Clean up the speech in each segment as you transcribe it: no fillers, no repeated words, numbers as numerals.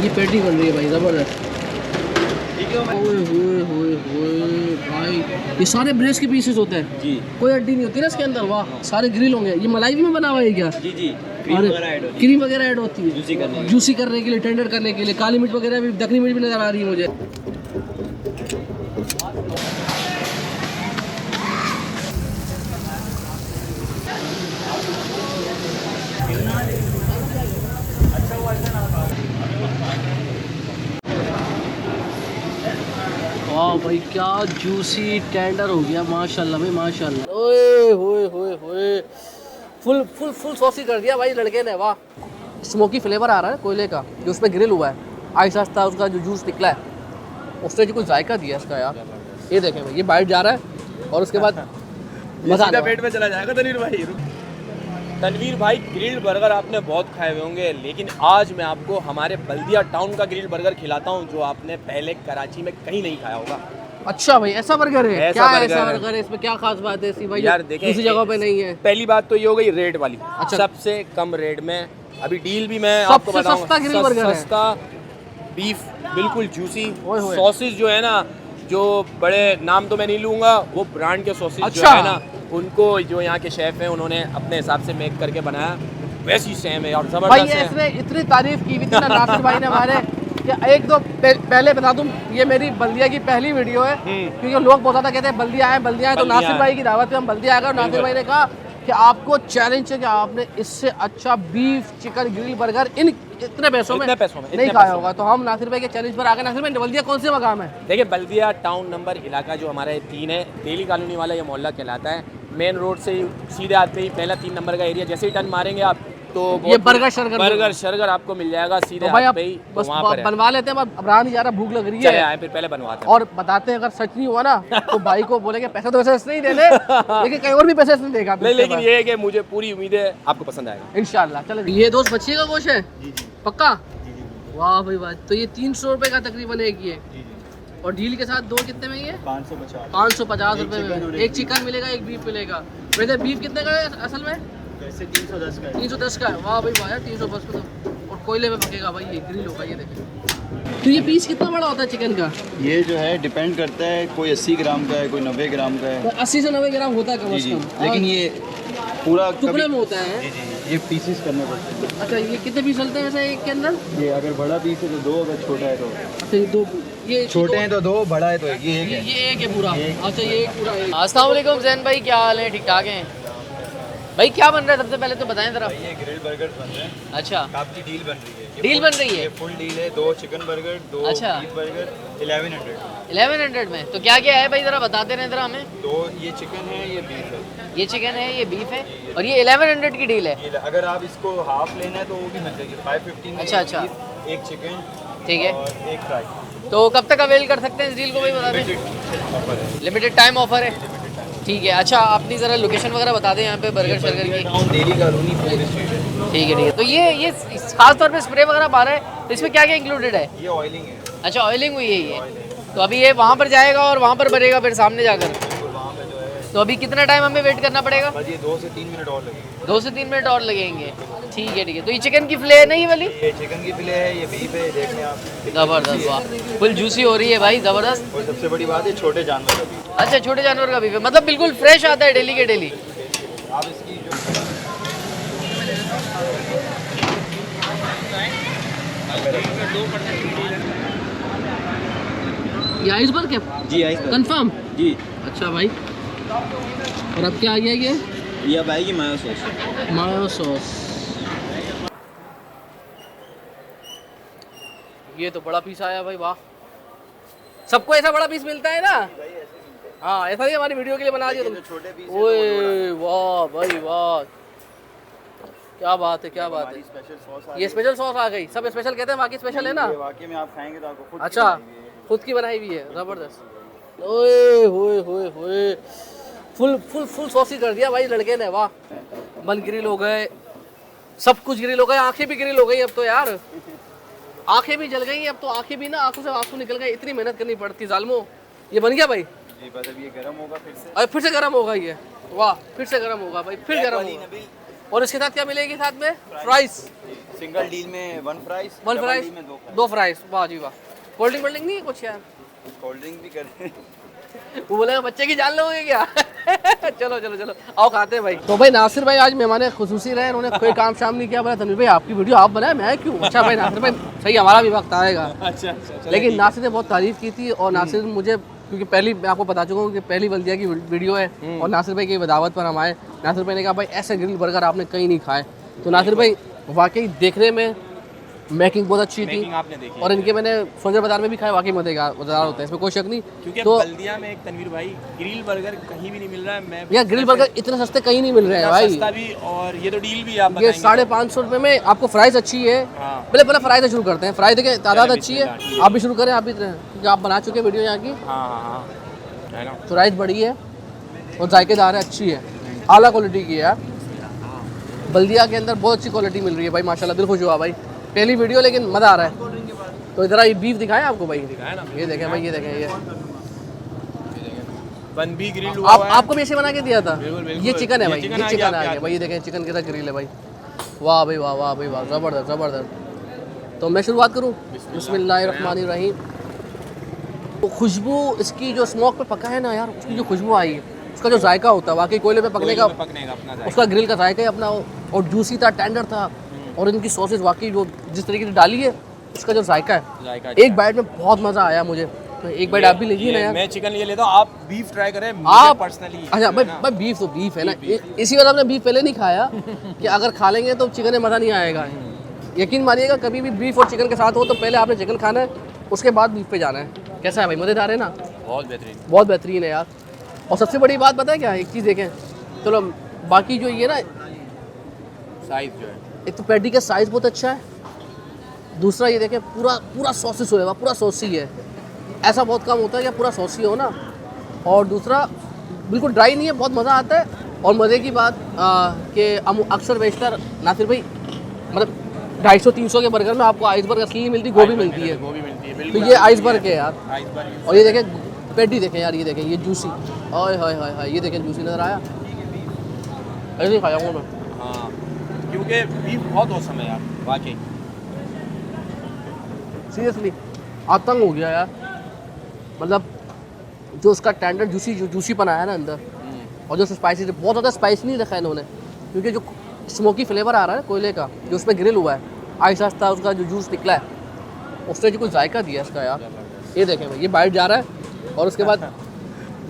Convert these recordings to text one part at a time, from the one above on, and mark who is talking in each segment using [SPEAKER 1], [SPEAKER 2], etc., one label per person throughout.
[SPEAKER 1] ये पेटी बन रही है भाई, ज़बरदस्त। भाई ये सारे ब्रेस्ट के पीसेस होते हैं
[SPEAKER 2] जी,
[SPEAKER 1] कोई हड्डी नहीं होती ना इसके अंदर। वाह, सारे ग्रिल होंगे। ये मलाई भी में बना हुआ है क्या?
[SPEAKER 2] जी जी,
[SPEAKER 1] क्रीम वगैरह ऐड होती है जूसी करने के लिए, टेंडर करने के लिए। काली मिर्च वगैरह भी, दखनी मिर्च भी नज़र आ रही है मुझे। वाह भाई, क्या जूसी टेंडर हो गया, माशाल्लाह भाई माशाल्लाह। ओए होए होए होए, फुल फुल फुल सॉसी कर दिया भाई लड़के ने। वाह, स्मोकी फ्लेवर आ रहा है कोयले का जो उस पर ग्रिल हुआ है। आहिस्ता आहिस्ता उसका जो जूस निकला है उसने जो कुछ जायका दिया इसका यार। ये देखें भाई, ये बाइट जा रहा है और उसके बाद मजा
[SPEAKER 2] सीधा पेट में चला जाएगा। तनवीर भाई ग्रिल्ड बर्गर आपने बहुत खाए हुए होंगे, लेकिन आज मैं आपको हमारे बल्दिया टाउन का ग्रिल्ड बर्गर खिलाता हूँ जो आपने पहले कराची में कहीं नहीं खाया होगा।
[SPEAKER 1] अच्छा भाई, ऐसा बर्गर है?
[SPEAKER 2] ऐसा
[SPEAKER 1] क्या
[SPEAKER 2] बर्गर
[SPEAKER 1] ऐसा
[SPEAKER 2] है।
[SPEAKER 1] बर्गर है? इसमें क्या खास बात है ऐसी भाई
[SPEAKER 2] यार देखें,
[SPEAKER 1] दूसरी जगह पे नहीं है?
[SPEAKER 2] पहली बात तो ये हो गई रेट वाली।
[SPEAKER 1] अच्छा।
[SPEAKER 2] सबसे कम रेट में अभी डील भी मैं
[SPEAKER 1] सबसे
[SPEAKER 2] आपको बताऊंगा।
[SPEAKER 1] सस्ता ग्रिल बर्गर है।
[SPEAKER 2] सस्ता बीफ, बिल्कुल जूसी।
[SPEAKER 1] ओए होए।
[SPEAKER 2] सॉसेज जो है ना, जो बड़े नाम तो मैं नहीं लूंगा, वो ब्रांड के सॉसेज जो
[SPEAKER 1] अच्छा।
[SPEAKER 2] है ना, उनको जो यहाँ के शेफ हैं उन्होंने अपने हिसाब से मेक करके बनाया, वैसी सेम है और
[SPEAKER 1] भाई।
[SPEAKER 2] जबरदस्त है।
[SPEAKER 1] इसने इतनी तारीफ की हुई थी ना नासिर भाई ने हमारे कि एक दो पहले बता दूं, ये मेरी बल्दिया की पहली वीडियो है। क्योंकि लोग बहुत ज़्यादा कहते हैं बल्दिया आए तो
[SPEAKER 2] बल्दिया
[SPEAKER 1] नासिर
[SPEAKER 2] आए।
[SPEAKER 1] भाई की दावत पे हम बल्दिया आएगा। और नासिर भाई ने कहा कि आपको चैलेंज है कि आपने इससे अच्छा बीफ चिकन ग्रिल बर्गर इतने पैसों में नहीं खाया होगा। तो हम नासिर भाई के चैलेंज पर आ गए। नासिर भाई, बल्दिया कौन से मकाम है?
[SPEAKER 2] देखिए, बल्दिया टाउन नंबर इलाका जो हमारा 3 है, तेली कॉलोनी वाला ये मोहल्ला कहलाता है। मेन रोड से सीधे आते ही पहला 3 नंबर का एरिया, जैसे ही टर्न मारेंगे आप तो
[SPEAKER 1] ये बर्गर शर्गर
[SPEAKER 2] आपको मिल जाएगा सीधे
[SPEAKER 1] तो भाई
[SPEAKER 2] हाथ पे ही।
[SPEAKER 1] बस
[SPEAKER 2] वहाँ पर है।
[SPEAKER 1] बनवा लेते हैं, अब रहा नहीं जा रहा, भूख लग रही
[SPEAKER 2] चले
[SPEAKER 1] है।
[SPEAKER 2] आए, फिर पहले बनवाते हैं
[SPEAKER 1] और बताते हैं अगर सच नहीं हुआ ना तो भाई को बोलेंगे पैसे तो वैसे इसने ही देने, लेकिन कहीं और भी पैसे इसने देगा।
[SPEAKER 2] नहीं, लेकिन ये है कि मुझे पूरी उम्मीद है आपको पसंद आएगा
[SPEAKER 1] इंशाल्लाह। चलो, ये दोस्त बच्चे का गोश्त है पक्का? वाह भाई वाह। तो ये 300 रुपए का तकरीबन एक ये, और डील के साथ दो कितने में? ये 550 रुपए में एक चिकन मिलेगा, एक बीफ मिलेगा। वैसे बीफ कितने का है असल में? 310 का है। वाह भाई वाह यार, 310 में तो और कोयले में पकेगा भाई, ये ग्रिल होगा। ये देखिए, तो ये पीस कितना बड़ा होता है चिकन का?
[SPEAKER 3] ये जो है डिपेंड करता है, कोई 80 ग्राम का है, कोई 90 ग्राम का है।
[SPEAKER 1] 80 से 90 ग्राम होता है कम से कम।
[SPEAKER 3] लेकिन ये पूरा
[SPEAKER 1] टुकड़े में होता है।
[SPEAKER 3] ये पीसेस करने पड़ते हैं।
[SPEAKER 1] अच्छा, ये कितने पीस चलते हैं वैसे एक के अंदर?
[SPEAKER 3] ये अगर बड़ा पीस है तो 2, अगर छोटा है तो
[SPEAKER 1] अच्छा, ये दो, ये
[SPEAKER 3] छोटे हैं तो 2, बड़ा है तो एक। ये एक है।
[SPEAKER 1] ये एक है पूरा। अच्छा, ये एक पूरा। अस्सलाम वालेकुम जैन भाई, क्या हाल है? ठीक ठाक हैं भाई? क्या बन रहा है सबसे पहले तो बताएं जरा।
[SPEAKER 3] ये ग्रिल बर्गर बन रहे हैं।
[SPEAKER 1] अच्छा,
[SPEAKER 3] आपकी डील बन रही है।
[SPEAKER 1] डील बन रही है?
[SPEAKER 3] ये फुल डील है। 2 चिकन बर्गर, 2
[SPEAKER 1] अच्छा।
[SPEAKER 3] Beef burger, 1100।
[SPEAKER 1] 1100 में तो क्या क्या है भाई, जरा बताते रहे जरा हमें।
[SPEAKER 3] 2 ये चिकन है, ये बीफ है।
[SPEAKER 1] ये चिकन है, ये बीफ है, और ये 1100 की डील है।
[SPEAKER 3] अगर आप इसको हाफ लेना है तो वो भी मिल जाएगी 515 में।
[SPEAKER 1] अच्छा, अच्छा।
[SPEAKER 3] एक चिकन
[SPEAKER 1] ठीक है,
[SPEAKER 3] और एक फ्राई।
[SPEAKER 1] तो कब तक अवेल कर सकते हैं इस डील को भाई, बता दें।
[SPEAKER 3] ऑफर है।
[SPEAKER 1] लिमिटेड टाइम ऑफर है, ठीक है। अच्छा, अपनी ज़रा लोकेशन वगैरह बता दें यहाँ पे बर्गर शर्गर की।
[SPEAKER 3] टाउन तेली कॉलोनी 4 स्ट्रीट है।
[SPEAKER 1] ठीक है, ठीक है। तो ये खास तौर पे स्प्रे वगैरह पा रहा है, तो इसमें क्या क्या इंक्लूडेड है?
[SPEAKER 3] ये ऑयलिंग है।
[SPEAKER 1] अच्छा, ऑयलिंग हुई है ये। तो अभी ये वहाँ पर जाएगा और वहाँ पर भरेगा फिर सामने जाकर।
[SPEAKER 3] वहाँ पे जो है
[SPEAKER 1] तो अभी कितना टाइम हमें वेट करना पड़ेगा?
[SPEAKER 3] बस ये 2 से 3 मिनट और लगेंगे।
[SPEAKER 1] 2 से 3 मिनट और लगेंगे, ठीक है, ठीक है। तो ये चिकन की फिले है नहीं वाली?
[SPEAKER 3] ये चिकन की फिले है, ये बीफ है, देख लें आप।
[SPEAKER 1] ज़बरदस्त, वाह, फुल जूसी हो रही है भाई, ज़बरदस्त।
[SPEAKER 3] और सबसे बड़ी बात है छोटे जानवर का बीफ।
[SPEAKER 1] अच्छा, छोटे जानवर का भी है, मतलब बिल्कुल फ्रेश आता है डेली के डेली।
[SPEAKER 3] आप इसकी जो
[SPEAKER 1] ये आइसबर्ग है
[SPEAKER 2] जी। I
[SPEAKER 1] confirm?
[SPEAKER 2] जी।
[SPEAKER 1] अच्छा भाई, और अब क्या आ गया ये
[SPEAKER 2] अब आएगी मायो सॉस।
[SPEAKER 1] मायो सॉस। ये तो बड़ा पीस आया भाई, वाह। सबको ऐसा बड़ा पीस मिलता है ना? हाँ, ऐसा ही हमारी वीडियो के लिए बना दिया तुम।
[SPEAKER 3] छोटे पीस
[SPEAKER 1] ओए वाह भाई वाह, क्या बात है, क्या बात है।
[SPEAKER 3] स्पेशल सॉस
[SPEAKER 1] ये स्पेशल सॉस आ गई। सब स्पेशल कहते हैं, बाकी स्पेशल है ना?
[SPEAKER 3] वाकई में आप खाएंगे तो आपको खुद
[SPEAKER 1] अच्छा, खुद की बनाई हुई है, जबरदस्त। ओए होए होए होए, फुल फुल फुल सॉसी कर दिया भाई लड़के ने, वाह। बन ग्रिल हो गए, सब कुछ ग्रिल हो गए, आंखें भी ग्रिल हो गई अब तो यार, आंखें भी जल गई अब तो। आंखें भी ना, आंखों से आंसू निकल गए, इतनी मेहनत करनी पड़ती जालमो। ये बन गया भाई?
[SPEAKER 3] जी, बस अब ये गर्म होगा फिर से।
[SPEAKER 1] अरे फिर से गर्म होगा ये, वाह, फिर से गर्म होगा भाई, फिर गर्म होगा। और इसके साथ क्या मिलेगी साथ में? फ्राइज।
[SPEAKER 3] सिंगल डील में 1 fries,
[SPEAKER 1] one
[SPEAKER 3] double
[SPEAKER 1] fries,
[SPEAKER 3] deal में 2 फ्राइज।
[SPEAKER 1] 2 फ्राइज। वाह जी वाह। कोल्ड ड्रिंक नहीं है कुछ यार?
[SPEAKER 3] कोल्ड ड्रिंक भी करें।
[SPEAKER 1] वो बोलेगा बच्चे की जान लोगे क्या? चलो चलो चलो आओ खाते हैं भाई। तो भाई नासिर भाई आज मेहमान खुसूसी रहे, उन्होंने कोई काम शाम नहीं किया। बोला तनवीर भाई आपकी वीडियो आप बनाए, मैं क्यों? अच्छा भाई नासिर भाई सही, हमारा भी वक्त आएगा।
[SPEAKER 2] अच्छा
[SPEAKER 1] लेकिन नासिर ने बहुत तारीफ की थी और नासिर मुझे, क्योंकि पहली मैं आपको बता चुका हूँ कि पहली बल्दिया की वीडियो है और नासिर भाई की दावत पर हम आए। नासिर भाई ने कहा भाई ऐसे ग्रिल बर्गर आपने कहीं नहीं खाए। तो नासिर भाई वाकई देखने में मेकिंग बहुत अच्छी थी
[SPEAKER 2] आपने देखी
[SPEAKER 1] और इनके मैंने सोनजर बाजार में भी खाए, वाकई मजेदार होता है, इसमें कोई शक नहीं।
[SPEAKER 2] क्योंकि
[SPEAKER 1] तो
[SPEAKER 2] बल्दिया में एक तनवीर भाई ग्रिल बर्गर कहीं भी नहीं मिल रहा है। मैं
[SPEAKER 1] यार ग्रिल बर्गर इतने सस्ते कहीं नहीं मिल रहे हैं भाई।
[SPEAKER 2] सस्ता भी, और ये तो डील भी आप
[SPEAKER 1] ये
[SPEAKER 2] बताएंगे।
[SPEAKER 1] 550 रुपये में आपको फ्राइज अच्छी है।
[SPEAKER 2] हाँ।
[SPEAKER 1] पहले फ्राइज से शुरू करते हैं। फ्राइज देखिए तादाद
[SPEAKER 2] चलो
[SPEAKER 1] अच्छी है,
[SPEAKER 2] बिस्मिल्लाह।
[SPEAKER 1] आप भी शुरू करें। आप भी, क्योंकि आप बना चुके हैं वीडियो यहाँ की।
[SPEAKER 2] हाँ है ना।
[SPEAKER 1] फ्राइज बड़ी है और जायकेदार है, अच्छी है, आला क्वालिटी की है यार। बल्दिया के अंदर बहुत अच्छी क्वालिटी मिल रही है भाई, माशाल्लाह दिल खुश हुआ भाई। पहली वीडियो लेकिन मज़ा आ रहा है। तो इधर ये बीफ दिखाएं आपको भाई,
[SPEAKER 2] दिखाया ना।
[SPEAKER 1] ये देखें भाई, ये देखें ये
[SPEAKER 2] बन भी ग्रिल हुआ हुआ है।
[SPEAKER 1] आपको भी ऐसे बना के दिया था।
[SPEAKER 2] बिल्कुल, बिल्कुल।
[SPEAKER 1] ये चिकन है
[SPEAKER 2] ये
[SPEAKER 1] भाई,
[SPEAKER 2] चिकन
[SPEAKER 1] ये
[SPEAKER 2] आ
[SPEAKER 1] चिकन
[SPEAKER 2] गया
[SPEAKER 1] आ
[SPEAKER 2] आपके
[SPEAKER 1] गया
[SPEAKER 2] हाथ
[SPEAKER 1] भाई, ये देखें चिकन के साथ ग्रिल है भाई। वाह भाई वाह, वाह भाई वाह, ज़बरदस्त ज़बरदस्त। तो मैं शुरुआत करूँ? बिस्मिल्लाहिर्रहमानिर्रहीम। तो खुशबू इसकी जो स्मोक पे पका है ना यार, उसकी जो खुशबू आई है, उसका जो जायका होता है वाकई कोयले पे पकने का
[SPEAKER 2] अपना जाएगा।
[SPEAKER 1] उसका ग्रिल का जायका ही अपना, और जूसी था, टेंडर था। और इनकी सॉसेज वाकई जो जिस तरीके से डाली है, उसका जो जायका है, एक बाइट में बहुत मज़ा आया मुझे। तो एक बाइट आप भी लीजिए ना यार।
[SPEAKER 2] मैं चिकन ये लेता हूँ, आप बीफ ट्राई करें।
[SPEAKER 1] आप
[SPEAKER 2] पर्सनली
[SPEAKER 1] अच्छा भाई बीफ तो बीफ है ना, इसी वजह आपने बीफ पहले नहीं खाया कि अगर खा लेंगे तो चिकन में मज़ा नहीं आएगा। यकीन मानिएगा कभी भी बीफ और चिकन के साथ हो तो पहले आपने चिकन खाना है, उसके बाद बीफ पे जाना है। कैसा है भाई, मज़ेदार है ना?
[SPEAKER 2] बहुत बेहतरीन,
[SPEAKER 1] बहुत बेहतरीन है यार। और सबसे बड़ी बात पता है क्या, एक चीज़ देखें, चलो बाकी जो ये ना,
[SPEAKER 2] साइज जो है,
[SPEAKER 1] एक तो पैटी का साइज़ बहुत अच्छा है, दूसरा ये देखें पूरा पूरा सॉसी हुआ, पूरा सॉसी है। ऐसा बहुत कम होता है कि पूरा सॉसी हो ना। और दूसरा बिल्कुल ड्राई नहीं है, बहुत मज़ा आता है। और मज़े की बात कि हम अक्सर बेशतर नासिर भाई मतलब 250-300 के बर्गर में आपको आइसबर्ग असली नहीं मिलती, गोभी मिलती है।
[SPEAKER 2] गोभी मिलती है,
[SPEAKER 1] तो
[SPEAKER 2] बिल्कुल।
[SPEAKER 1] ये आइसबर्ग है यार।
[SPEAKER 2] आइसबर्ग।
[SPEAKER 1] और ये देखें पैटी देखें यार, ये देखें ये जूसी, ओए हाय हाय हाय, ये देखें जूसी नज़र आया, ऐसे ही खाया हूँ मैं।
[SPEAKER 2] हाँ, क्योंकि बीफ बहुत औसम है यार वाकई।
[SPEAKER 1] सीरियसली आतंक हो गया यार, मतलब जो उसका टेंडर जूसी पना है ना अंदर, और जो स्पाइसी, बहुत ज़्यादा स्पाइसी नहीं रखा है इन्होंने, क्योंकि जो स्मोकी फ्लेवर आ रहा है कोयले का जो उस पर ग्रिल हुआ है, आहिस्ता आहिस्ता उसका जो जूस निकला है, उसने जो कुछ जायका दिया इसका यार। ये देखें भाई, ये बाइट जा रहा है और उसके बाद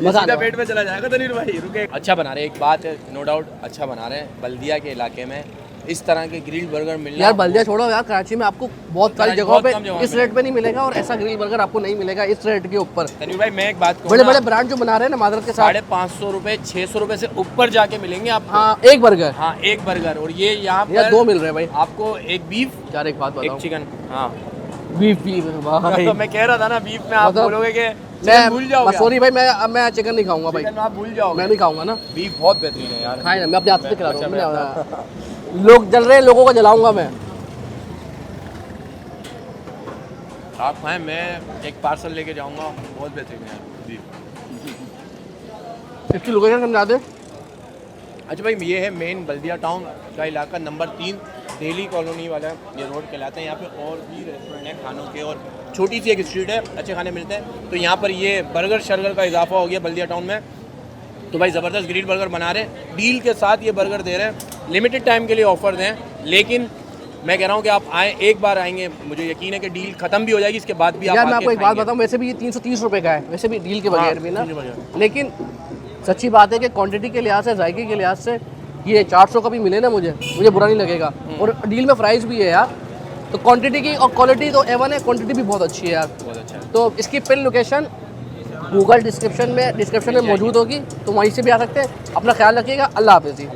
[SPEAKER 1] मज़ा
[SPEAKER 2] सीधा पेट में चला जाएगा तनीर भाई। रुके, अच्छा बना रहे, एक बात है नो डाउट, अच्छा बना रहे हैं। बल्दिया के इलाके में इस तरह के ग्रिल बर्गर मिलना,
[SPEAKER 1] यार बल्दिया छोड़ो यार, कराची में आपको बहुत सारी जगहों
[SPEAKER 2] बहुत
[SPEAKER 1] पे
[SPEAKER 2] कम जगहों
[SPEAKER 1] इस रेट पे नहीं मिलेगा, और ऐसा ग्रिल बर्गर आपको नहीं मिलेगा इस रेट के ऊपर।
[SPEAKER 2] तनीर भाई मैं एक बात कहूँ,
[SPEAKER 1] बड़े बड़े ब्रांड जो बना रहे हैं ना मादरत के साथ,
[SPEAKER 2] 550 रुपये 600 रुपये से ऊपर जाके मिलेंगे आपको।
[SPEAKER 1] हाँ एक बर्गर,
[SPEAKER 2] हाँ एक बर्गर, और ये यहाँ
[SPEAKER 1] यार
[SPEAKER 2] पर
[SPEAKER 1] 2 मिल रहे हैं भाई
[SPEAKER 2] आपको, एक बीफ
[SPEAKER 1] यार। एक बात
[SPEAKER 2] एक
[SPEAKER 1] बताओ,
[SPEAKER 2] चिकन। हाँ
[SPEAKER 1] बीफ भाई
[SPEAKER 2] तो मैं कह रहा था ना, बीफ में आप
[SPEAKER 1] मतलब
[SPEAKER 2] बोलोगे कि चिकन भूल जाओगे।
[SPEAKER 1] सॉरी भाई, मैं चिकन नहीं खाऊंगा भाई,
[SPEAKER 2] चिकन आप भूल जाओगे,
[SPEAKER 1] मैं नहीं खाऊंगा ना।
[SPEAKER 2] बीफ बहुत बेहतरीन है यार।
[SPEAKER 1] खाए ना, मैं अपने हाथ से खिला
[SPEAKER 2] अच्छा,
[SPEAKER 1] दूंगा। लोग जल रहे हैं, लोगों को जलाऊंगा मैं।
[SPEAKER 2] आप खाएं, मैं एक पार्सल लेके जाऊंगा, बहुत बेहतरीन है जी।
[SPEAKER 1] इसकी लोकेशन समझा दे।
[SPEAKER 2] अच्छा भाई, ये है मेन बल्दिया टाउन का इलाका, नंबर 3 दिल्ली कॉलोनी वाला ये रोड कहलाता है। यहाँ पे और भी रेस्टोरेंट हैं खानों के, और छोटी सी एक स्ट्रीट है, अच्छे खाने मिलते हैं। तो यहाँ पर ये बर्गर शर्गर का इजाफा हो गया बल्दिया टाउन में। तो भाई ज़बरदस्त ग्रिल बर्गर बना रहे हैं, डील के साथ ये बर्गर दे रहे हैं, लिमिटेड टाइम के लिए ऑफर दें। लेकिन मैं कह रहा हूँ कि आप आएँ, एक बार आएंगे, मुझे यकीन है कि डील खत्म भी हो जाएगी, इसके बाद भी आप
[SPEAKER 1] यार मैं
[SPEAKER 2] आके
[SPEAKER 1] आपको एक बात
[SPEAKER 2] खाएंगे।
[SPEAKER 1] बताऊं, वैसे भी ये 330 रुपये का है, वैसे भी डील के बगैर भी ना,
[SPEAKER 2] डील के बगैर।
[SPEAKER 1] लेकिन सच्ची बात है कि क्वांटिटी के लिहाज से, जायके के लिहाज से, ये 400 का भी मिले ना मुझे बुरा नहीं लगेगा। और डील में प्राइस भी है यार, तो क्वांटिटी की और क्वालिटी तो एवन है, क्वांटिटी भी बहुत अच्छी है यार।
[SPEAKER 2] बहुत अच्छा है।
[SPEAKER 1] तो इसकी पिन लोकेशन गूगल डिस्क्रिप्शन में मौजूद होगी, तो वहीं से भी आ सकते हैं। अपना ख्याल रखिएगा, अल्लाह हाफिज़ जी।